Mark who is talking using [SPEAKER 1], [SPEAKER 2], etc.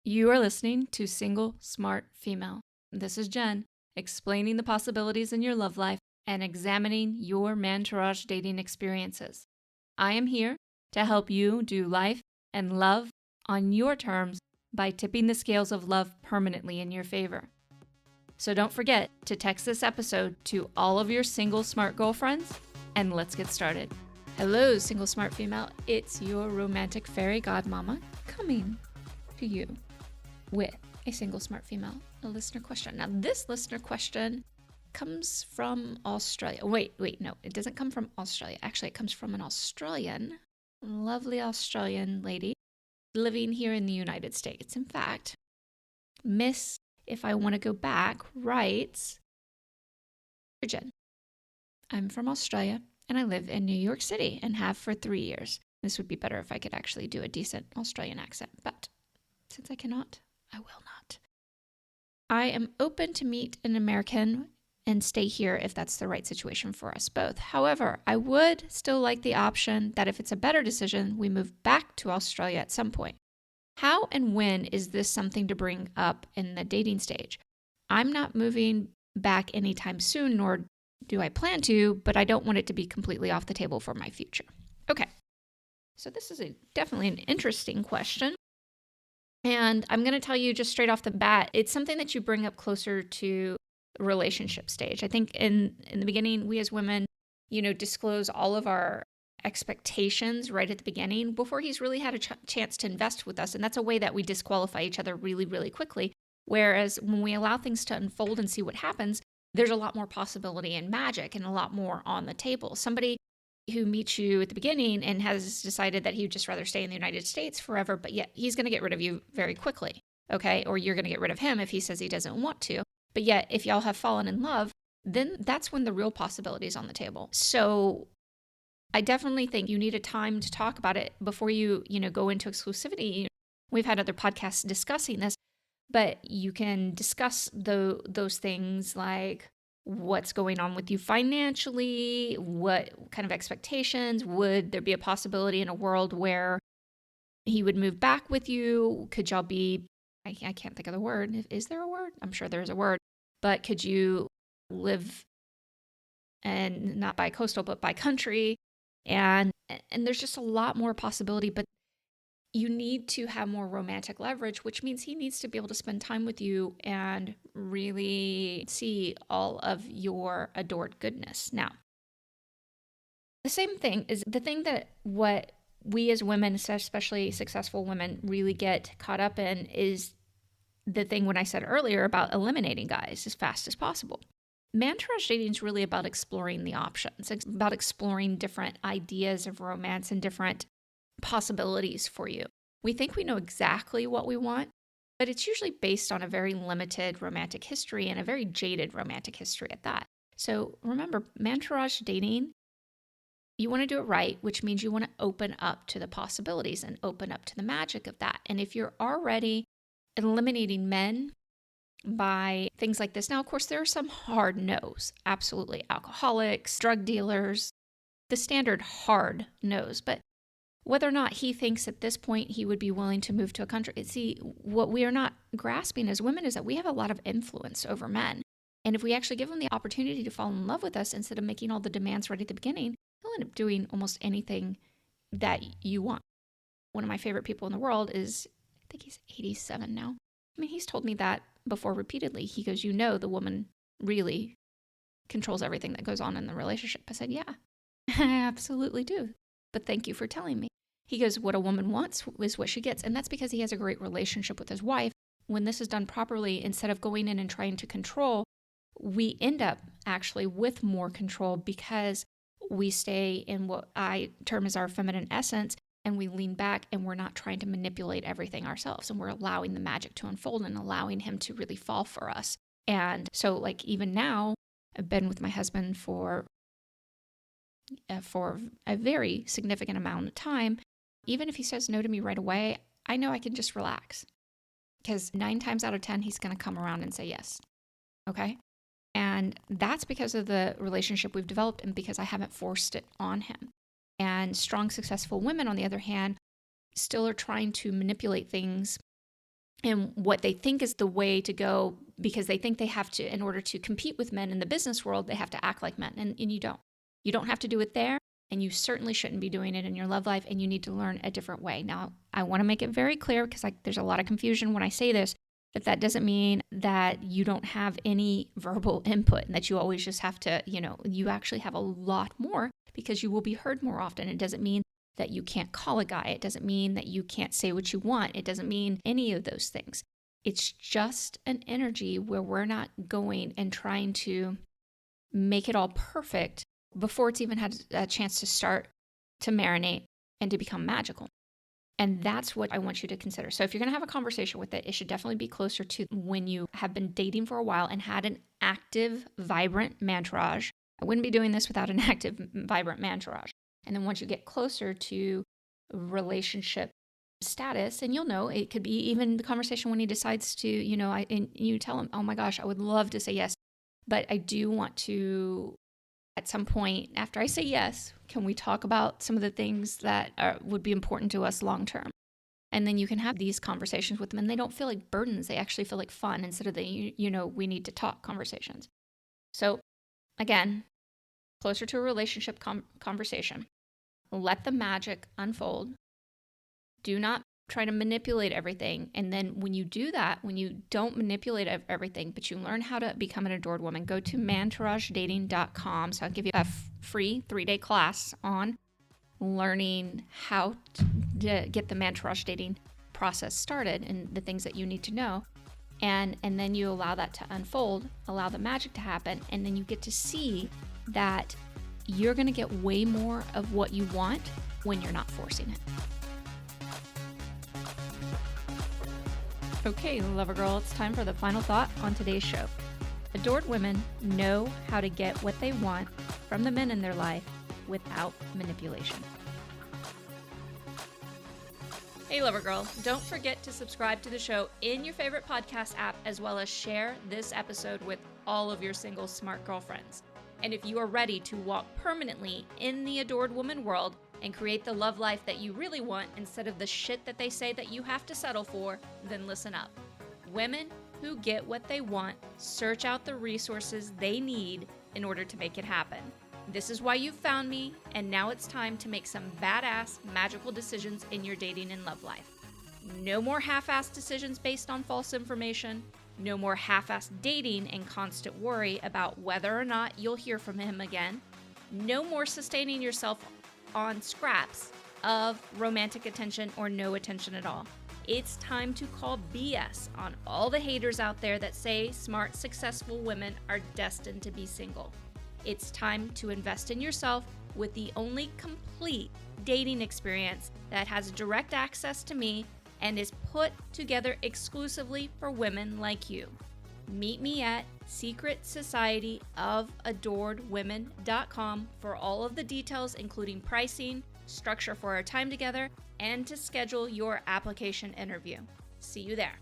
[SPEAKER 1] You are listening to Single Smart Female. This is Jen, explaining the possibilities in your love life and examining your mantourage dating experiences. I am here to help you do life and love on your terms by tipping the scales of love permanently in your favor. So don't forget to text this episode to all of your single smart girlfriends, and let's get started. Hello, Single Smart Female. It's your romantic fairy godmama coming to you with a single smart female, a listener question. Now, this listener question comes from Australia. Wait, no, it doesn't come from Australia. Actually, it comes from an Australian, lovely Australian lady living here in the United States. In fact, Miss, if I want to go back, writes, Jen, I'm from Australia and I live in New York City and have for 3 years. This would be better if I could actually do a decent Australian accent, but since I cannot, I will not. I am open to meet an American and stay here if that's the right situation for us both. However, I would still like the option that if it's a better decision, we move back to Australia at some point. How and when is this something to bring up in the dating stage? I'm not moving back anytime soon, nor do I plan to, but I don't want it to be completely off the table for my future. Okay, so this is definitely an interesting question. And I'm going to tell you just straight off the bat, it's something that you bring up closer to the relationship stage. I think in the beginning, we as women, disclose all of our expectations right at the beginning before he's really had a chance to invest with us. And that's a way that we disqualify each other really, really quickly. Whereas when we allow things to unfold and see what happens, there's a lot more possibility and magic and a lot more on the table. Somebody who meets you at the beginning and has decided that he would just rather stay in the United States forever, but yet he's going to get rid of you very quickly, okay? Or you're going to get rid of him if he says he doesn't want to. But yet, if y'all have fallen in love, then that's when the real possibility is on the table. So I definitely think you need a time to talk about it before you go into exclusivity. We've had other podcasts discussing this, but you can discuss those things like what's going on with you financially, what kind of expectations, would there be a possibility in a world where he would move back with you? Could y'all be, I can't think of the word. Is there a word? I'm sure there's a word, but could you live and not by coastal, but by country? And there's just a lot more possibility, but you need to have more romantic leverage, which means he needs to be able to spend time with you and really see all of your adored goodness. Now, the same thing is the thing that what we as women, especially successful women, really get caught up in is the thing when I said earlier about eliminating guys as fast as possible. Mantourage dating is really about exploring the options. It's about exploring different ideas of romance and different possibilities for you. We think we know exactly what we want, but it's usually based on a very limited romantic history and a very jaded romantic history at that. So remember, mantourage dating, you want to do it right, which means you want to open up to the possibilities and open up to the magic of that. And if you're already eliminating men by things like this, now, of course, there are some hard no's, absolutely. Alcoholics, drug dealers, the standard hard no's, but whether or not he thinks at this point he would be willing to move to a country. See, what we are not grasping as women is that we have a lot of influence over men. And if we actually give him the opportunity to fall in love with us instead of making all the demands right at the beginning, he'll end up doing almost anything that you want. One of my favorite people in the world is, I think he's 87 now. I mean, he's told me that before repeatedly. He goes, the woman really controls everything that goes on in the relationship. I said, yeah, I absolutely do. But thank you for telling me. He goes, what a woman wants is what she gets. And that's because he has a great relationship with his wife. When this is done properly, instead of going in and trying to control, we end up actually with more control because we stay in what I term as our feminine essence, and we lean back and we're not trying to manipulate everything ourselves. And we're allowing the magic to unfold and allowing him to really fall for us. And so like even now, I've been with my husband for a very significant amount of time. Even if he says no to me right away, I know I can just relax because 9 times out of 10, he's going to come around and say yes. Okay. And that's because of the relationship we've developed and because I haven't forced it on him. And strong, successful women, on the other hand, still are trying to manipulate things and what they think is the way to go, because they think they have to, in order to compete with men in the business world, they have to act like men. And you don't. You don't have to do it there. And you certainly shouldn't be doing it in your love life. And you need to learn a different way. Now, I want to make it very clear, because there's a lot of confusion when I say this, that doesn't mean that you don't have any verbal input and that you always just have to, you actually have a lot more, because you will be heard more often. It doesn't mean that you can't call a guy. It doesn't mean that you can't say what you want. It doesn't mean any of those things. It's just an energy where we're not going and trying to make it all perfect before it's even had a chance to start to marinate and to become magical. And that's what I want you to consider. So if you're going to have a conversation with it should definitely be closer to when you have been dating for a while and had an active, vibrant mantourage. I wouldn't be doing this without an active, vibrant mantourage. And then once you get closer to relationship status, and you'll know, it could be even the conversation when he decides to, and you tell him, oh my gosh, I would love to say yes, but I do want to, at some point after I say yes, can we talk about some of the things that would be important to us long term? And then you can have these conversations with them, and they don't feel like burdens. They actually feel like fun instead of the, we need to talk conversations. So again, closer to a relationship conversation. Let the magic unfold. Do not try to manipulate everything. And then when you do that, when you don't manipulate everything, but you learn how to become an adored woman, go to mantouragedating.com. So I'll give you a free 3-day class on learning how to get the mantourage dating process started and the things that you need to know. And then you allow that to unfold, allow the magic to happen, and then you get to see that you're going to get way more of what you want when you're not forcing it. Okay, lover girl, it's time for the final thought on today's show. Adored women know how to get what they want from the men in their life without manipulation. Hey, lover girl, don't forget to subscribe to the show in your favorite podcast app, as well as share this episode with all of your single smart girlfriends. And if you are ready to walk permanently in the adored woman world and create the love life that you really want instead of the shit that they say that you have to settle for, then listen up. Women who get what they want search out the resources they need in order to make it happen. This is why you found me, and now it's time to make some badass, magical decisions in your dating and love life. No more half-assed decisions based on false information. No more half-assed dating and constant worry about whether or not you'll hear from him again. No more sustaining yourself on scraps of romantic attention or no attention at all. It's time to call BS on all the haters out there that say smart, successful women are destined to be single. It's time to invest in yourself with the only complete dating experience that has direct access to me and is put together exclusively for women like you. Meet me at secretsocietyofAdoredWomen.com for all of the details, including pricing, structure for our time together, and to schedule your application interview. See you there.